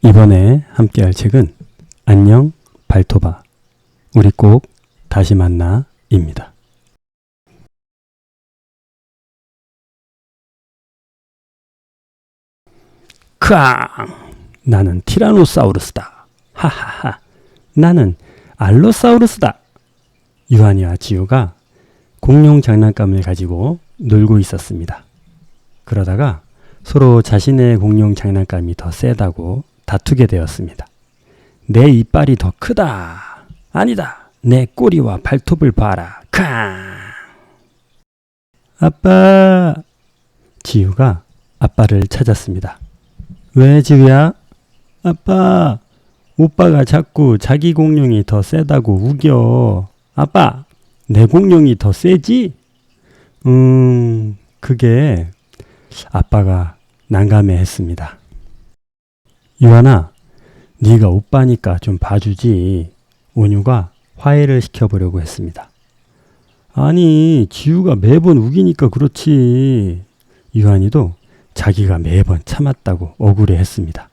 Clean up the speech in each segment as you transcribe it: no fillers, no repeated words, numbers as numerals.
이번에 함께 할 책은 안녕 발토바 우리 꼭 다시 만나 입니다. 크앙! 나는 티라노사우루스다. 하하하. 나는 알로사우루스다. 유한이와 지우가 공룡 장난감을 가지고 놀고 있었습니다. 그러다가 서로 자신의 공룡 장난감이 더 세다고 다투게 되었습니다. 내 이빨이 더 크다. 아니다. 내 꼬리와 발톱을 봐라. 캉! 아빠! 지우가 아빠를 찾았습니다. 왜 지우야? 아빠! 오빠가 자꾸 자기 공룡이 더 세다고 우겨. 아빠! 내 공룡이 더 세지? 그게 아빠가 난감해했습니다. 유한아, 네가 오빠니까 좀 봐주지. 온유가 화해를 시켜보려고 했습니다. 아니, 지우가 매번 우기니까 그렇지. 유한이도 자기가 매번 참았다고 억울해했습니다.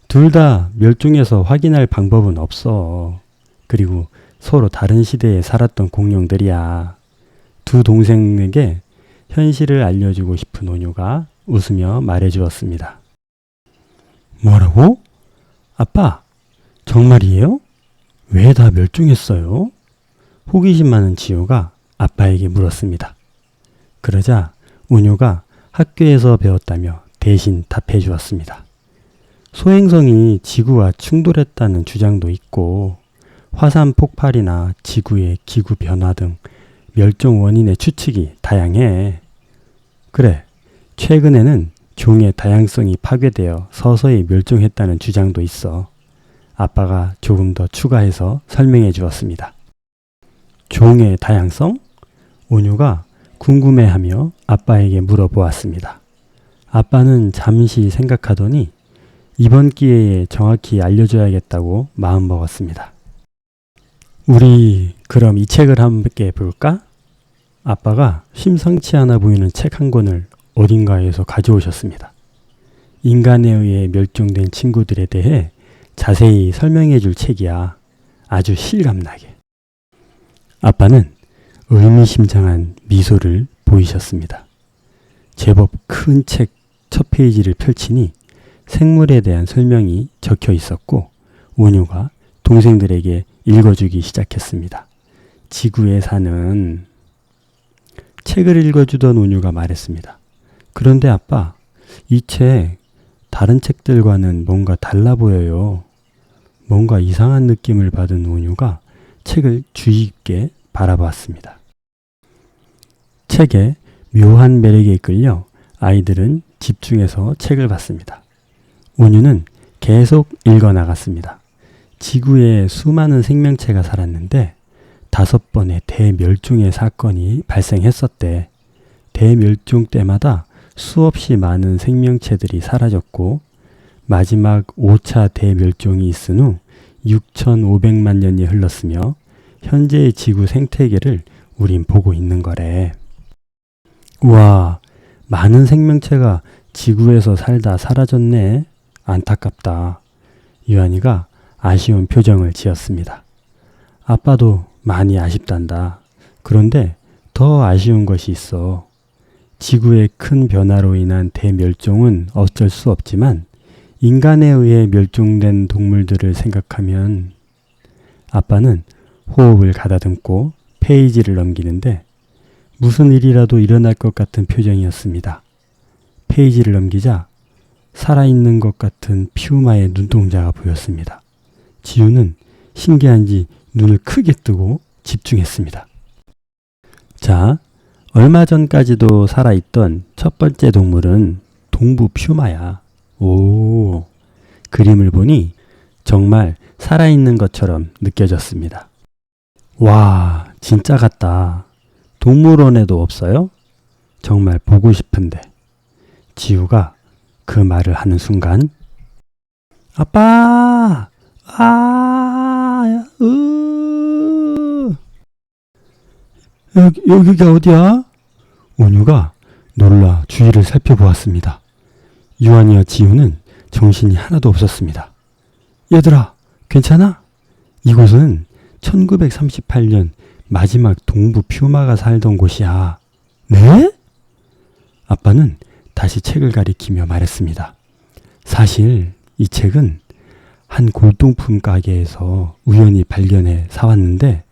둘 다 멸종해서 확인할 방법은 없어. 그리고 서로 다른 시대에 살았던 공룡들이야. 두 동생에게 현실을 알려주고 싶은 온유가 웃으며 말해주었습니다. 뭐라고? 아빠, 정말이에요? 왜 다 멸종했어요? 호기심 많은 지우가 아빠에게 물었습니다. 그러자 온유가 학교에서 배웠다며 대신 답해 주었습니다. 소행성이 지구와 충돌했다는 주장도 있고 화산 폭발이나 지구의 기후 변화 등 멸종 원인의 추측이 다양해. 그래, 최근에는 종의 다양성이 파괴되어 서서히 멸종했다는 주장도 있어. 아빠가 조금 더 추가해서 설명해 주었습니다. 종의 다양성? 온유가 궁금해하며 아빠에게 물어보았습니다. 아빠는 잠시 생각하더니 이번 기회에 정확히 알려줘야겠다고 마음먹었습니다. 우리 그럼 이 책을 함께 볼까? 아빠가 심상치 않아 보이는 책 한 권을 어딘가에서 가져오셨습니다. 인간에 의해 멸종된 친구들에 대해 자세히 설명해 줄 책이야. 아주 실감나게. 아빠는 의미심장한 미소를 보이셨습니다. 제법 큰 책 첫 페이지를 펼치니 생물에 대한 설명이 적혀 있었고 온유가 동생들에게 읽어주기 시작했습니다. 지구에 사는... 책을 읽어주던 온유가 말했습니다. 그런데 아빠, 이 책 다른 책들과는 뭔가 달라 보여요. 뭔가 이상한 느낌을 받은 온유가 책을 주의 깊게 바라봤습니다. 책에 묘한 매력에 이끌려 아이들은 집중해서 책을 봤습니다. 온유는 계속 읽어나갔습니다. 지구에 수많은 생명체가 살았는데 5번의 대멸종의 사건이 발생했었대. 대멸종 때마다 수없이 많은 생명체들이 사라졌고 마지막 5차 대멸종이 있은 후 6,500만 년이 흘렀으며 현재의 지구 생태계를 우린 보고 있는 거래. 우와, 많은 생명체가 지구에서 살다 사라졌네. 안타깝다. 유한이가 아쉬운 표정을 지었습니다. 아빠도 많이 아쉽단다. 그런데 더 아쉬운 것이 있어. 지구의 큰 변화로 인한 대멸종은 어쩔 수 없지만 인간에 의해 멸종된 동물들을 생각하면... 아빠는 호흡을 가다듬고 페이지를 넘기는데 무슨 일이라도 일어날 것 같은 표정이었습니다. 페이지를 넘기자 살아있는 것 같은 피우마의 눈동자가 보였습니다. 지우는 신기한지 눈을 크게 뜨고 집중했습니다. 자, 얼마 전까지도 살아있던 첫 번째 동물은 동부 퓨마야. 오, 그림을 보니 정말 살아있는 것처럼 느껴졌습니다. 와, 진짜 같다. 동물원에도 없어요? 정말 보고 싶은데. 지우가 그 말을 하는 순간 아빠! 여기가 어디야? 온유가 놀라 주위를 살펴보았습니다. 유한이와 지우는 정신이 하나도 없었습니다. 얘들아, 괜찮아? 이곳은 1938년 마지막 동부 퓨마가 살던 곳이야. 네? 아빠는 다시 책을 가리키며 말했습니다. 사실 이 책은 한 골동품 가게에서 우연히 발견해 사왔는데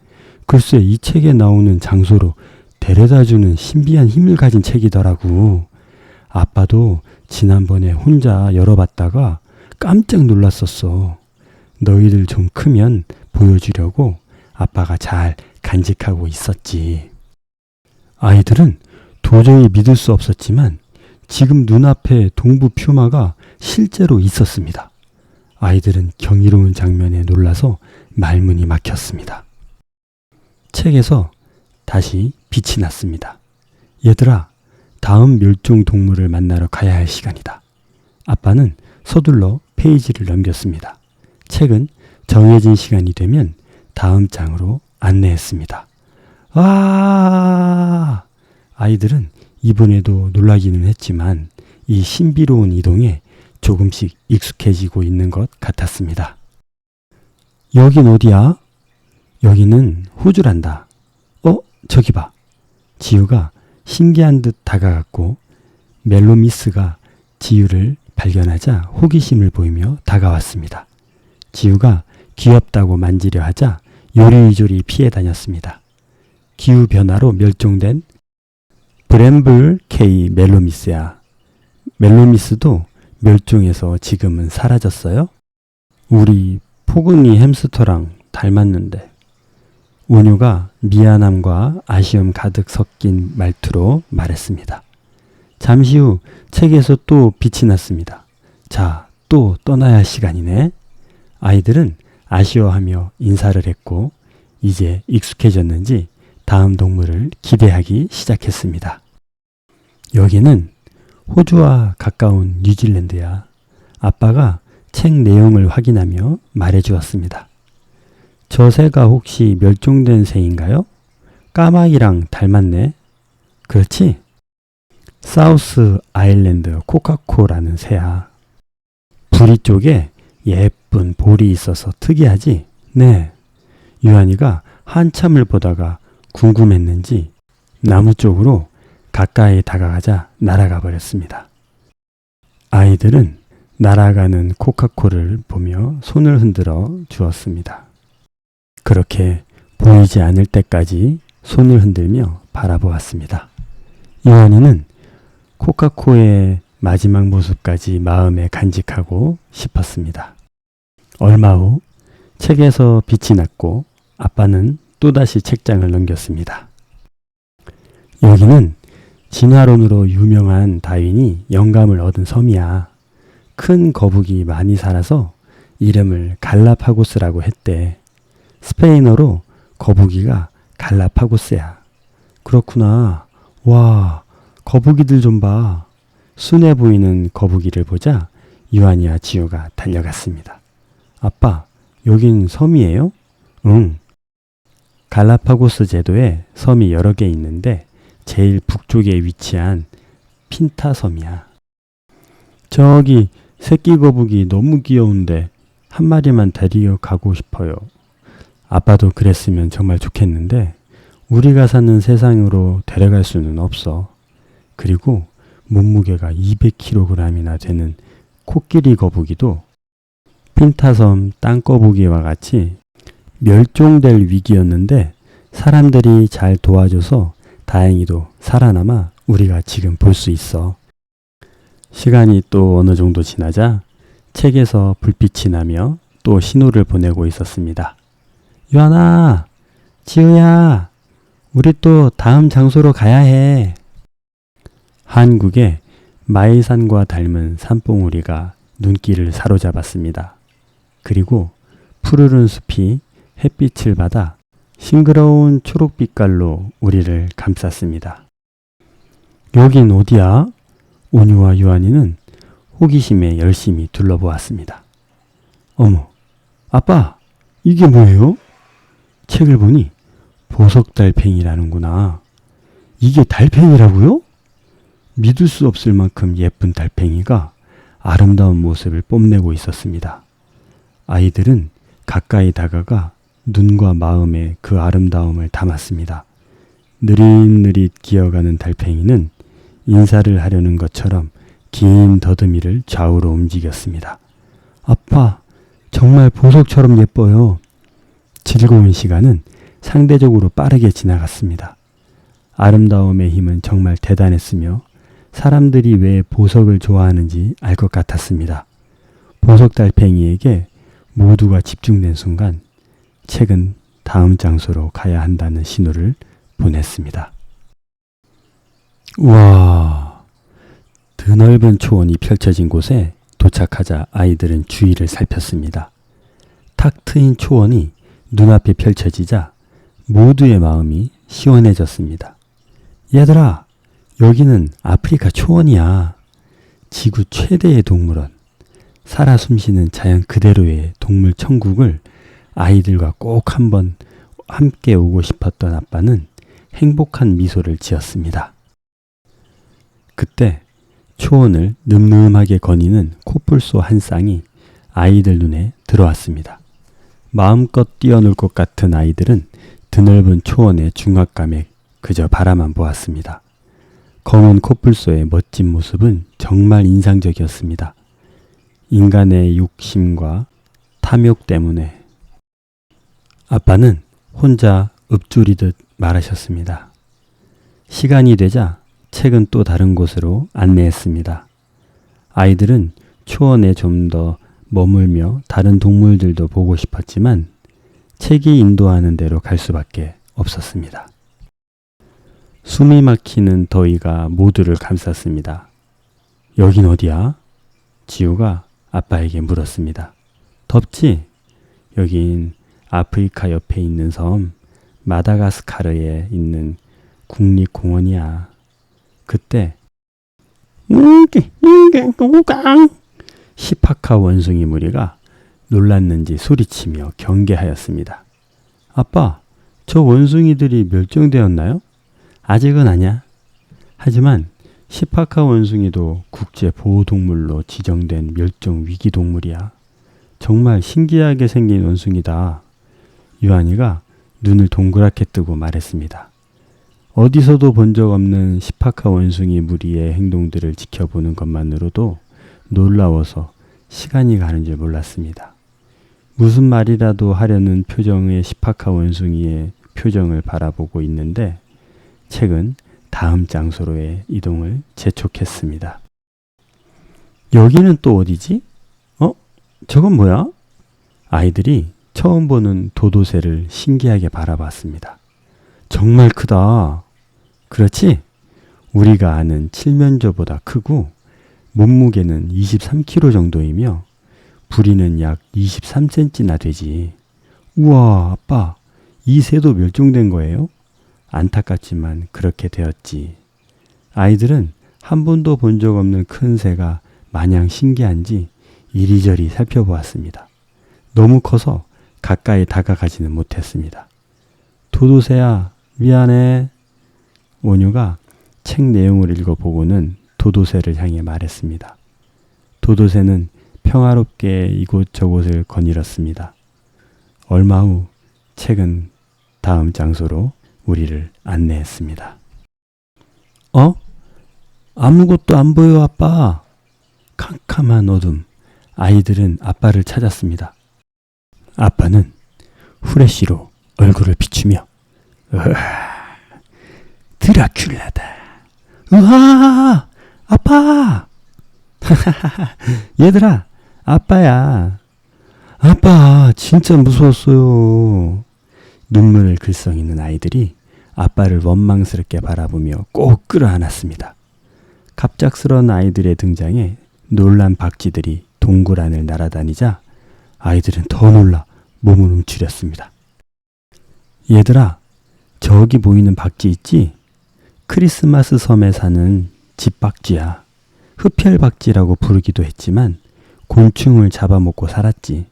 글쎄 이 책에 나오는 장소로 데려다주는 신비한 힘을 가진 책이더라고. 아빠도 지난번에 혼자 열어봤다가 깜짝 놀랐었어. 너희들 좀 크면 보여주려고 아빠가 잘 간직하고 있었지. 아이들은 도저히 믿을 수 없었지만 지금 눈앞에 동부 퓨마가 실제로 있었습니다. 아이들은 경이로운 장면에 놀라서 말문이 막혔습니다. 책에서 다시 빛이 났습니다. 얘들아, 다음 멸종 동물을 만나러 가야 할 시간이다. 아빠는 서둘러 페이지를 넘겼습니다. 책은 정해진 시간이 되면 다음 장으로 안내했습니다. 와! 아이들은 이번에도 놀라기는 했지만 이 신비로운 이동에 조금씩 익숙해지고 있는 것 같았습니다. 여긴 어디야? 여기는 호주란다. 저기 봐. 지우가 신기한 듯 다가갔고 멜로미스가 지우를 발견하자 호기심을 보이며 다가왔습니다. 지우가 귀엽다고 만지려 하자 요리조리 피해 다녔습니다. 기후변화로 멸종된 브램블 K 멜로미스야. 멜로미스도 멸종해서 지금은 사라졌어요? 우리 포근이 햄스터랑 닮았는데. 온유가 미안함과 아쉬움 가득 섞인 말투로 말했습니다. 잠시 후 책에서 또 빛이 났습니다. 자, 또 떠나야 할 시간이네. 아이들은 아쉬워하며 인사를 했고 이제 익숙해졌는지 다음 동물을 기대하기 시작했습니다. 여기는 호주와 가까운 뉴질랜드야. 아빠가 책 내용을 확인하며 말해주었습니다. 저 새가 혹시 멸종된 새인가요? 까마귀랑 닮았네. 그렇지? 사우스 아일랜드 코카코라는 새야. 부리 쪽에 예쁜 볼이 있어서 특이하지? 네. 유한이가 한참을 보다가 궁금했는지 나무 쪽으로 가까이 다가가자 날아가 버렸습니다. 아이들은 날아가는 코카코를 보며 손을 흔들어 주었습니다. 그렇게 보이지 않을 때까지 손을 흔들며 바라보았습니다. 유한이는 코카코의 마지막 모습까지 마음에 간직하고 싶었습니다. 얼마 후 책에서 빛이 났고 아빠는 또다시 책장을 넘겼습니다. 여기는 진화론으로 유명한 다윈이 영감을 얻은 섬이야. 큰 거북이 많이 살아서 이름을 갈라파고스라고 했대. 스페인어로 거북이가 갈라파고스야. 그렇구나. 와, 거북이들 좀 봐. 순해 보이는 거북이를 보자 유한이와 지우가 달려갔습니다. 아빠, 여긴 섬이에요? 응. 갈라파고스 제도에 섬이 여러 개 있는데 제일 북쪽에 위치한 핀타 섬이야. 저기 새끼 거북이 너무 귀여운데 한 마리만 데리러 가고 싶어요. 아빠도 그랬으면 정말 좋겠는데 우리가 사는 세상으로 데려갈 수는 없어. 그리고 몸무게가 200kg이나 되는 코끼리 거북이도 핀타섬 땅거북이와 같이 멸종될 위기였는데 사람들이 잘 도와줘서 다행히도 살아남아 우리가 지금 볼 수 있어. 시간이 또 어느 정도 지나자 책에서 불빛이 나며 또 신호를 보내고 있었습니다. 유한아, 지우야, 우리 또 다음 장소로 가야 해. 한국의 마이산과 닮은 산봉우리가 눈길을 사로잡았습니다. 그리고 푸르른 숲이 햇빛을 받아 싱그러운 초록빛깔로 우리를 감쌌습니다. 여긴 어디야? 온유와 유한이는 호기심에 열심히 둘러보았습니다. 어머, 아빠, 이게 뭐예요? 책을 보니 보석달팽이라는구나. 이게 달팽이라고요? 믿을 수 없을 만큼 예쁜 달팽이가 아름다운 모습을 뽐내고 있었습니다. 아이들은 가까이 다가가 눈과 마음에 그 아름다움을 담았습니다. 느릿느릿 기어가는 달팽이는 인사를 하려는 것처럼 긴 더듬이를 좌우로 움직였습니다. 아빠, 정말 보석처럼 예뻐요. 즐거운 시간은 상대적으로 빠르게 지나갔습니다. 아름다움의 힘은 정말 대단했으며 사람들이 왜 보석을 좋아하는지 알 것 같았습니다. 보석 달팽이에게 모두가 집중된 순간 책은 다음 장소로 가야 한다는 신호를 보냈습니다. 우와! 드넓은 초원이 펼쳐진 곳에 도착하자 아이들은 주위를 살폈습니다. 탁 트인 초원이 눈앞에 펼쳐지자 모두의 마음이 시원해졌습니다. 얘들아, 여기는 아프리카 초원이야. 지구 최대의 동물원. 살아 숨쉬는 자연 그대로의 동물 천국을 아이들과 꼭 한번 함께 오고 싶었던 아빠는 행복한 미소를 지었습니다. 그때 초원을 늠름하게 거니는 코뿔소 한 쌍이 아이들 눈에 들어왔습니다. 마음껏 뛰어놀 것 같은 아이들은 드넓은 초원의 중압감에 그저 바라만 보았습니다. 검은 코뿔소의 멋진 모습은 정말 인상적이었습니다. 인간의 욕심과 탐욕 때문에 아빠는 혼자 읊조리듯 말하셨습니다. 시간이 되자 책은 또 다른 곳으로 안내했습니다. 아이들은 초원에 좀 더 머물며 다른 동물들도 보고 싶었지만 책이 인도하는 대로 갈 수밖에 없었습니다. 숨이 막히는 더위가 모두를 감쌌습니다. 여긴 어디야? 지우가 아빠에게 물었습니다. 덥지? 여긴 아프리카 옆에 있는 섬 마다가스카르에 있는 국립공원이야. 그때 시파카 원숭이 무리가 놀랐는지 소리치며 경계하였습니다. 아빠, 저 원숭이들이 멸종되었나요? 아직은 아니야. 하지만 시파카 원숭이도 국제보호동물로 지정된 멸종위기동물이야. 정말 신기하게 생긴 원숭이다. 유한이가 눈을 동그랗게 뜨고 말했습니다. 어디서도 본 적 없는 시파카 원숭이 무리의 행동들을 지켜보는 것만으로도 놀라워서 시간이 가는 줄 몰랐습니다. 무슨 말이라도 하려는 표정의 시파카 원숭이의 표정을 바라보고 있는데 책은 다음 장소로의 이동을 재촉했습니다. 여기는 또 어디지? 저건 뭐야? 아이들이 처음 보는 도도새를 신기하게 바라봤습니다. 정말 크다. 그렇지? 우리가 아는 칠면조보다 크고 몸무게는 23kg 정도이며 부리는 약 23cm나 되지. 우와, 아빠, 이 새도 멸종된 거예요? 안타깝지만 그렇게 되었지. 아이들은 한 번도 본 적 없는 큰 새가 마냥 신기한지 이리저리 살펴보았습니다. 너무 커서 가까이 다가가지는 못했습니다. 도도새야, 미안해. 원유가 책 내용을 읽어보고는 도도새를 향해 말했습니다. 도도새는 평화롭게 이곳저곳을 거닐었습니다. 얼마 후 책은 다음 장소로 우리를 안내했습니다. 아무것도 안 보여, 아빠. 캄캄한 어둠. 아이들은 아빠를 찾았습니다. 아빠는 후레쉬로 얼굴을 비추며 드라큘라다. 우와, 아빠. 얘들아, 아빠야. 아빠, 진짜 무서웠어요. 눈물을 글썽이는 아이들이 아빠를 원망스럽게 바라보며 꼭 끌어안았습니다. 갑작스러운 아이들의 등장에 놀란 박쥐들이 동굴 안을 날아다니자 아이들은 더 놀라 몸을 움츠렸습니다. 얘들아, 저기 보이는 박쥐 있지? 크리스마스 섬에 사는 집박쥐야. 흡혈박쥐라고 부르기도 했지만 곤충을 잡아먹고 살았지.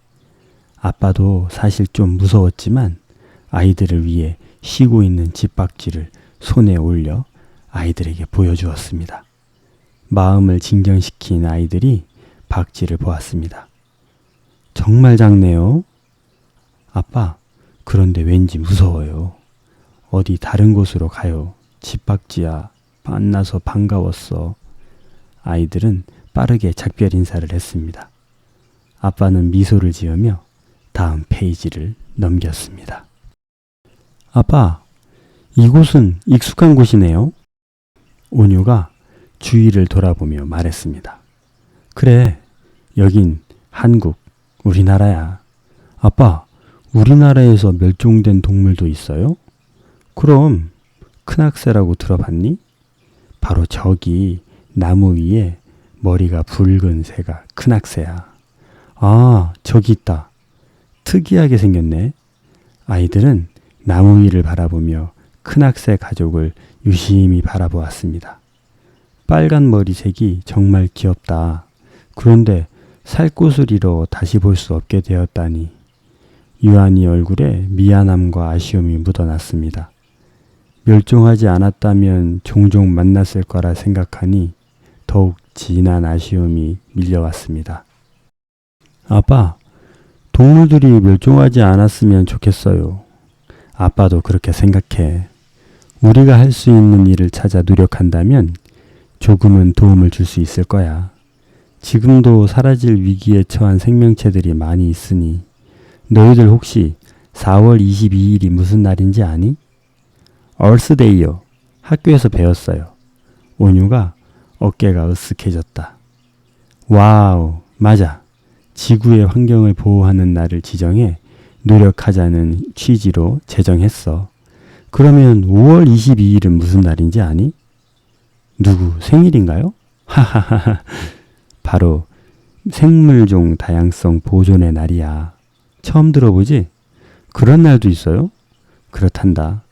아빠도 사실 좀 무서웠지만 아이들을 위해 쉬고 있는 집박쥐를 손에 올려 아이들에게 보여주었습니다. 마음을 진정시킨 아이들이 박쥐를 보았습니다. 정말 작네요. 아빠, 그런데 왠지 무서워요. 어디 다른 곳으로 가요. 집박쥐야, 만나서 반가웠어. 아이들은 빠르게 작별 인사를 했습니다. 아빠는 미소를 지으며 다음 페이지를 넘겼습니다. 아빠, 이곳은 익숙한 곳이네요. 온유가 주위를 돌아보며 말했습니다. 그래, 여긴 한국, 우리나라야. 아빠, 우리나라에서 멸종된 동물도 있어요? 그럼 큰악새라고 들어봤니? 바로 저기 나무 위에 머리가 붉은 새가 큰악새야. 아, 저기 있다. 특이하게 생겼네. 아이들은 나무 위를 바라보며 큰악새 가족을 유심히 바라보았습니다. 빨간 머리색이 정말 귀엽다. 그런데 살갗을 잃어 다시 볼 수 없게 되었다니. 유한이 얼굴에 미안함과 아쉬움이 묻어났습니다. 멸종하지 않았다면 종종 만났을 거라 생각하니 더욱 진한 아쉬움이 밀려왔습니다. 아빠, 동물들이 멸종하지 않았으면 좋겠어요. 아빠도 그렇게 생각해. 우리가 할 수 있는 일을 찾아 노력한다면 조금은 도움을 줄 수 있을 거야. 지금도 사라질 위기에 처한 생명체들이 많이 있으니 너희들 혹시 4월 22일이 무슨 날인지 아니? 얼스데이요. 학교에서 배웠어요. 온유가 어깨가 으쓱해졌다. 와우, 맞아. 지구의 환경을 보호하는 날을 지정해 노력하자는 취지로 제정했어. 그러면 5월 22일은 무슨 날인지 아니? 누구 생일인가요? 하하하하. 바로 생물종 다양성 보존의 날이야. 처음 들어보지? 그런 날도 있어요? 그렇단다.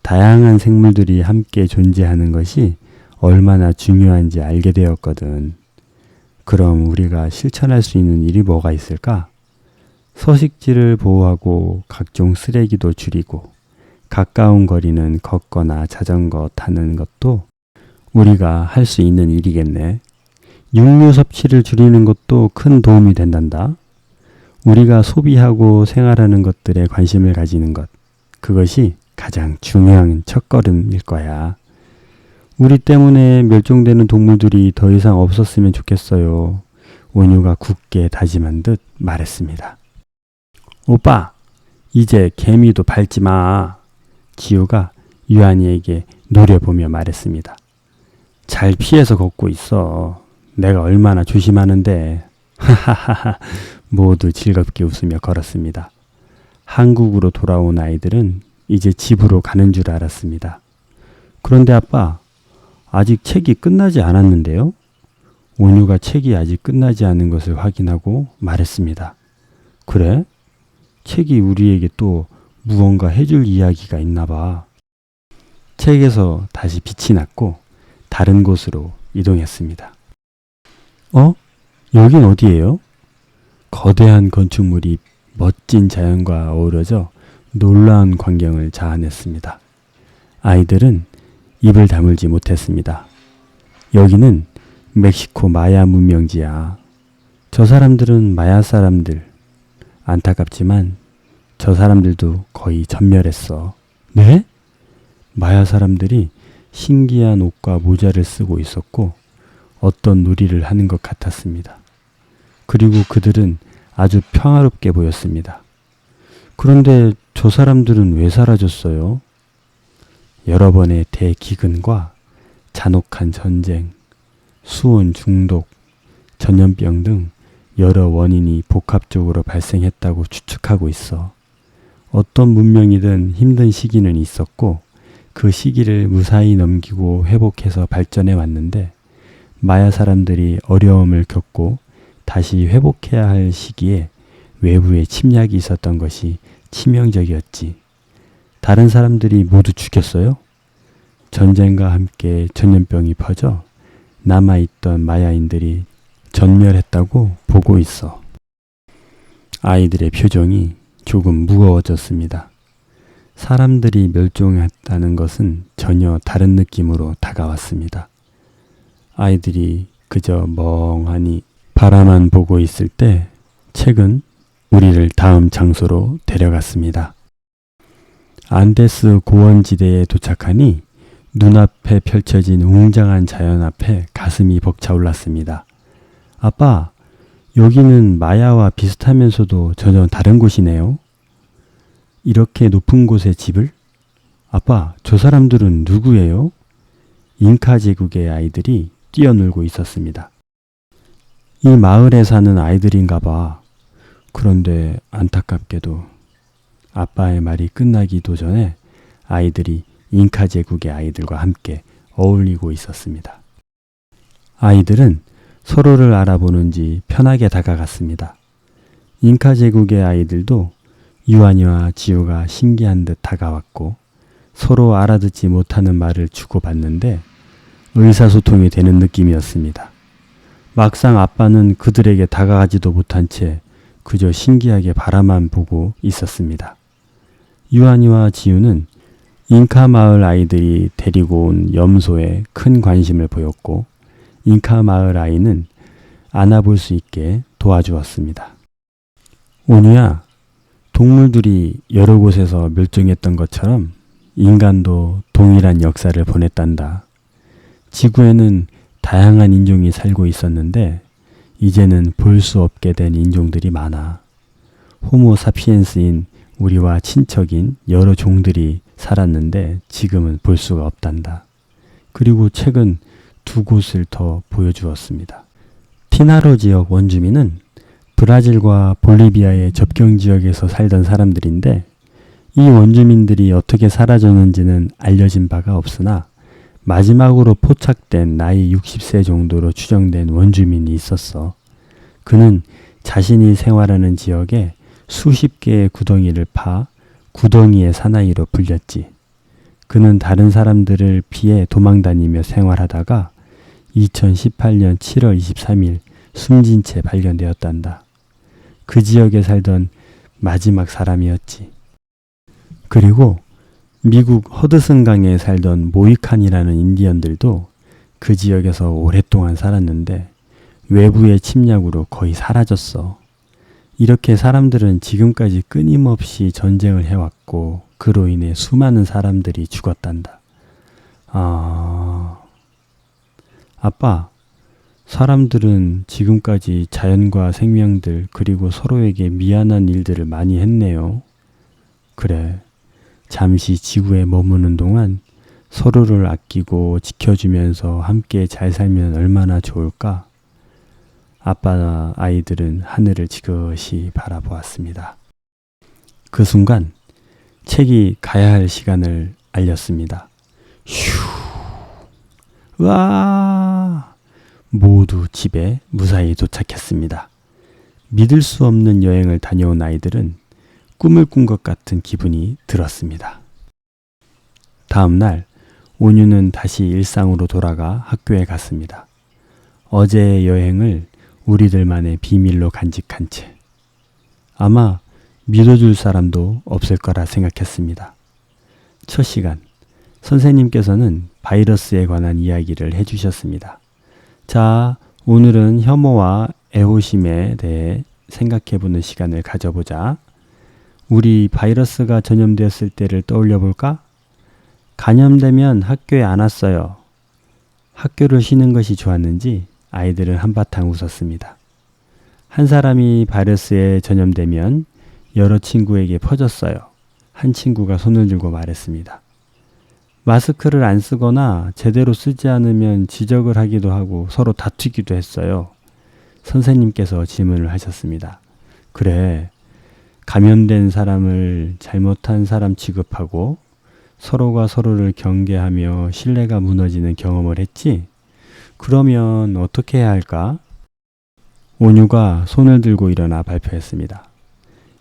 다양한 생물들이 함께 존재하는 것이 얼마나 중요한지 알게 되었거든. 그럼 우리가 실천할 수 있는 일이 뭐가 있을까? 서식지를 보호하고 각종 쓰레기도 줄이고 가까운 거리는 걷거나 자전거 타는 것도 우리가 할 수 있는 일이겠네. 육류 섭취를 줄이는 것도 큰 도움이 된단다. 우리가 소비하고 생활하는 것들에 관심을 가지는 것, 그것이 가장 중요한 첫걸음일 거야. 우리 때문에 멸종되는 동물들이 더 이상 없었으면 좋겠어요. 온유가 굳게 다짐한 듯 말했습니다. 오빠, 이제 개미도 밟지 마. 지우가 유한이에게 노려보며 말했습니다. 잘 피해서 걷고 있어. 내가 얼마나 조심하는데. 하하하하. 모두 즐겁게 웃으며 걸었습니다. 한국으로 돌아온 아이들은 이제 집으로 가는 줄 알았습니다. 그런데 아빠, 아직 책이 끝나지 않았는데요? 온유가 책이 아직 끝나지 않은 것을 확인하고 말했습니다. 그래? 책이 우리에게 또 무언가 해줄 이야기가 있나 봐. 책에서 다시 빛이 났고 다른 곳으로 이동했습니다. 여긴 어디예요? 거대한 건축물이 멋진 자연과 어우러져 놀라운 광경을 자아냈습니다. 아이들은 입을 다물지 못했습니다. 여기는 멕시코 마야 문명지야. 저 사람들은 마야 사람들. 안타깝지만 저 사람들도 거의 전멸했어. 네? 마야 사람들이 신기한 옷과 모자를 쓰고 있었고 어떤 놀이를 하는 것 같았습니다. 그리고 그들은 아주 평화롭게 보였습니다. 그런데 저 사람들은 왜 사라졌어요? 여러 번의 대기근과 잔혹한 전쟁, 수온 중독, 전염병 등 여러 원인이 복합적으로 발생했다고 추측하고 있어. 어떤 문명이든 힘든 시기는 있었고 그 시기를 무사히 넘기고 회복해서 발전해 왔는데 마야 사람들이 어려움을 겪고 다시 회복해야 할 시기에 외부의 침략이 있었던 것이 치명적이었지. 다른 사람들이 모두 죽였어요? 전쟁과 함께 전염병이 퍼져 남아있던 마야인들이 전멸했다고 보고 있어. 아이들의 표정이 조금 무거워졌습니다. 사람들이 멸종했다는 것은 전혀 다른 느낌으로 다가왔습니다. 아이들이 그저 멍하니 바라만 보고 있을 때 책은 우리를 다음 장소로 데려갔습니다. 안데스 고원지대에 도착하니 눈앞에 펼쳐진 웅장한 자연 앞에 가슴이 벅차올랐습니다. 아빠, 여기는 마야와 비슷하면서도 전혀 다른 곳이네요. 이렇게 높은 곳에 집을? 아빠, 저 사람들은 누구예요? 잉카 제국의 아이들이 뛰어놀고 있었습니다. 이 마을에 사는 아이들인가 봐. 그런데 안타깝게도 아빠의 말이 끝나기도 전에 아이들이 잉카 제국의 아이들과 함께 어울리고 있었습니다. 아이들은 서로를 알아보는지 편하게 다가갔습니다. 잉카 제국의 아이들도 유한이와 지우가 신기한 듯 다가왔고 서로 알아듣지 못하는 말을 주고받는데 의사소통이 되는 느낌이었습니다. 막상 아빠는 그들에게 다가가지도 못한 채 그저 신기하게 바라만 보고 있었습니다. 유한이와 지우는 잉카 마을 아이들이 데리고 온 염소에 큰 관심을 보였고 잉카 마을 아이는 안아볼 수 있게 도와주었습니다. 오누야, 동물들이 여러 곳에서 멸종했던 것처럼 인간도 동일한 역사를 보냈단다. 지구에는 다양한 인종이 살고 있었는데 이제는 볼 수 없게 된 인종들이 많아. 호모 사피엔스인 우리와 친척인 여러 종들이 살았는데 지금은 볼 수가 없단다. 그리고 책은 두 곳을 더 보여주었습니다. 티나로 지역 원주민은 브라질과 볼리비아의 접경 지역에서 살던 사람들인데 이 원주민들이 어떻게 사라졌는지는 알려진 바가 없으나 마지막으로 포착된 나이 60세 정도로 추정된 원주민이 있었어. 그는 자신이 생활하는 지역에 수십 개의 구덩이를 파 구덩이의 사나이로 불렸지. 그는 다른 사람들을 피해 도망다니며 생활하다가 2018년 7월 23일 숨진 채 발견되었단다. 그 지역에 살던 마지막 사람이었지. 그리고 미국 허드슨강에 살던 모이칸이라는 인디언들도 그 지역에서 오랫동안 살았는데 외부의 침략으로 거의 사라졌어. 이렇게 사람들은 지금까지 끊임없이 전쟁을 해왔고 그로 인해 수많은 사람들이 죽었단다. 아빠, 사람들은 지금까지 자연과 생명들 그리고 서로에게 미안한 일들을 많이 했네요. 그래, 잠시 지구에 머무는 동안 서로를 아끼고 지켜주면서 함께 잘 살면 얼마나 좋을까? 아빠와 아이들은 하늘을 지그시 바라보았습니다. 그 순간 책이 가야 할 시간을 알렸습니다. 휴! 으아! 모두 집에 무사히 도착했습니다. 믿을 수 없는 여행을 다녀온 아이들은 꿈을 꾼 것 같은 기분이 들었습니다. 다음 날 온유는 다시 일상으로 돌아가 학교에 갔습니다. 어제의 여행을 우리들만의 비밀로 간직한 채 아마 믿어줄 사람도 없을 거라 생각했습니다. 첫 시간, 선생님께서는 바이러스에 관한 이야기를 해주셨습니다. 자, 오늘은 혐오와 애호심에 대해 생각해보는 시간을 가져보자. 우리 바이러스가 전염되었을 때를 떠올려 볼까? 감염되면 학교에 안 왔어요. 학교를 쉬는 것이 좋았는지 아이들은 한바탕 웃었습니다. 한 사람이 바이러스에 전염되면 여러 친구에게 퍼졌어요. 한 친구가 손을 들고 말했습니다. 마스크를 안 쓰거나 제대로 쓰지 않으면 지적을 하기도 하고 서로 다투기도 했어요. 선생님께서 질문을 하셨습니다. 그래, 감염된 사람을 잘못한 사람 취급하고 서로가 서로를 경계하며 신뢰가 무너지는 경험을 했지? 그러면 어떻게 해야 할까? 온유가 손을 들고 일어나 발표했습니다.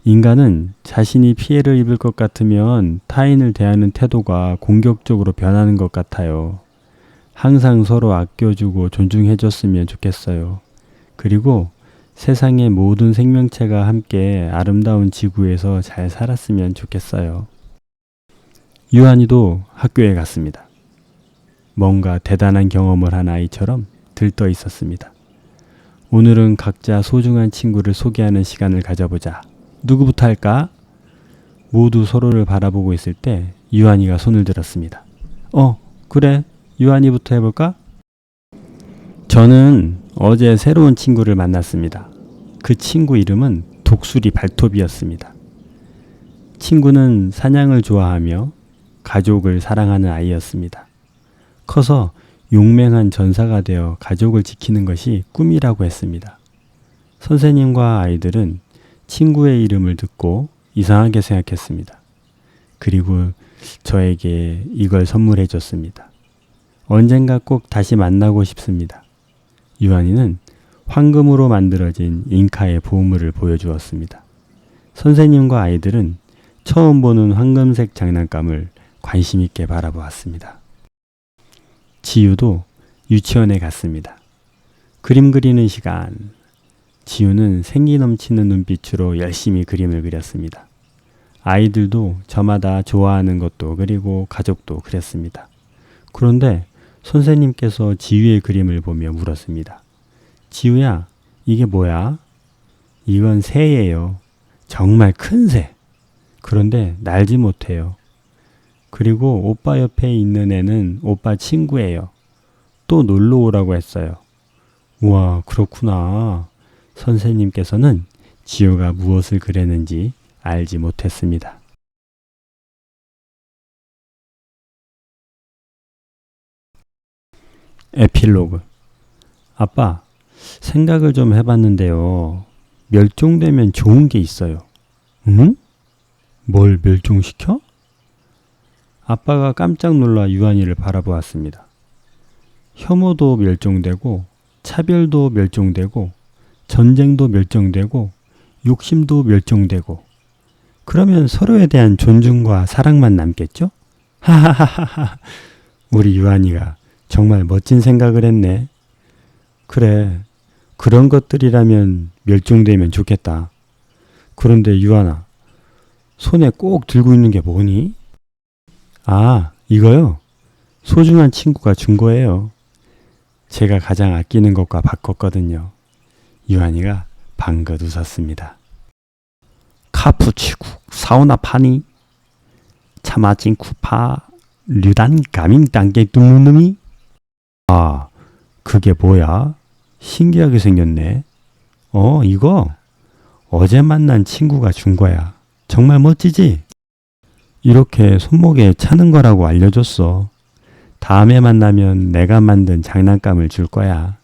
인간은 자신이 피해를 입을 것 같으면 타인을 대하는 태도가 공격적으로 변하는 것 같아요. 항상 서로 아껴주고 존중해줬으면 좋겠어요. 그리고 세상의 모든 생명체가 함께 아름다운 지구에서 잘 살았으면 좋겠어요. 유한이도 학교에 갔습니다. 뭔가 대단한 경험을 한 아이처럼 들떠 있었습니다. 오늘은 각자 소중한 친구를 소개하는 시간을 가져보자. 누구부터 할까? 모두 서로를 바라보고 있을 때 유한이가 손을 들었습니다. 그래. 유한이부터 해볼까? 저는 어제 새로운 친구를 만났습니다. 그 친구 이름은 독수리 발톱이었습니다. 친구는 사냥을 좋아하며 가족을 사랑하는 아이였습니다. 커서 용맹한 전사가 되어 가족을 지키는 것이 꿈이라고 했습니다. 선생님과 아이들은 친구의 이름을 듣고 이상하게 생각했습니다. 그리고 저에게 이걸 선물해 줬습니다. 언젠가 꼭 다시 만나고 싶습니다. 유한이는 황금으로 만들어진 잉카의 보물을 보여주었습니다. 선생님과 아이들은 처음 보는 황금색 장난감을 관심 있게 바라보았습니다. 지우도 유치원에 갔습니다. 그림 그리는 시간. 지우는 생기 넘치는 눈빛으로 열심히 그림을 그렸습니다. 아이들도 저마다 좋아하는 것도 그리고 가족도 그렸습니다. 그런데 선생님께서 지우의 그림을 보며 물었습니다. 지우야, 이게 뭐야? 이건 새예요. 정말 큰 새. 그런데 날지 못해요. 그리고 오빠 옆에 있는 애는 오빠 친구예요. 또 놀러 오라고 했어요. 우와, 그렇구나. 선생님께서는 지우가 무엇을 그렸는지 알지 못했습니다. 에필로그. 아빠, 생각을 좀 해봤는데요. 멸종되면 좋은 게 있어요. 응? 뭘 멸종시켜? 아빠가 깜짝 놀라 유한이를 바라보았습니다. 혐오도 멸종되고, 차별도 멸종되고, 전쟁도 멸종되고, 욕심도 멸종되고, 그러면 서로에 대한 존중과 사랑만 남겠죠? 하하하하. 우리 유한이가 정말 멋진 생각을 했네. 그래, 그런 것들이라면 멸종되면 좋겠다. 그런데 유한아, 손에 꼭 들고 있는 게 뭐니? 아, 이거요? 소중한 친구가 준 거예요. 제가 가장 아끼는 것과 바꿨거든요. 유한이가 방긋 웃었습니다. 카푸치국 사우나 파니? 차마진 쿠파 류단 가밍 단계 뚱누누미? 아, 그게 뭐야? 신기하게 생겼네. 이거 어제 만난 친구가 준 거야. 정말 멋지지? 이렇게 손목에 차는 거라고 알려줬어. 다음에 만나면 내가 만든 장난감을 줄 거야.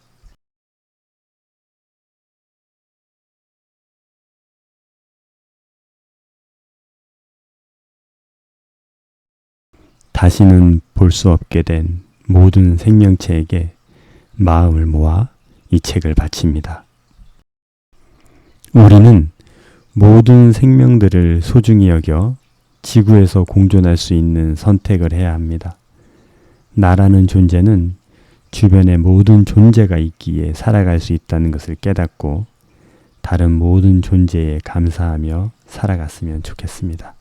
다시는 볼 수 없게 된 모든 생명체에게 마음을 모아 이 책을 바칩니다. 우리는 모든 생명들을 소중히 여겨 지구에서 공존할 수 있는 선택을 해야 합니다. 나라는 존재는 주변의 모든 존재가 있기에 살아갈 수 있다는 것을 깨닫고 다른 모든 존재에 감사하며 살아갔으면 좋겠습니다.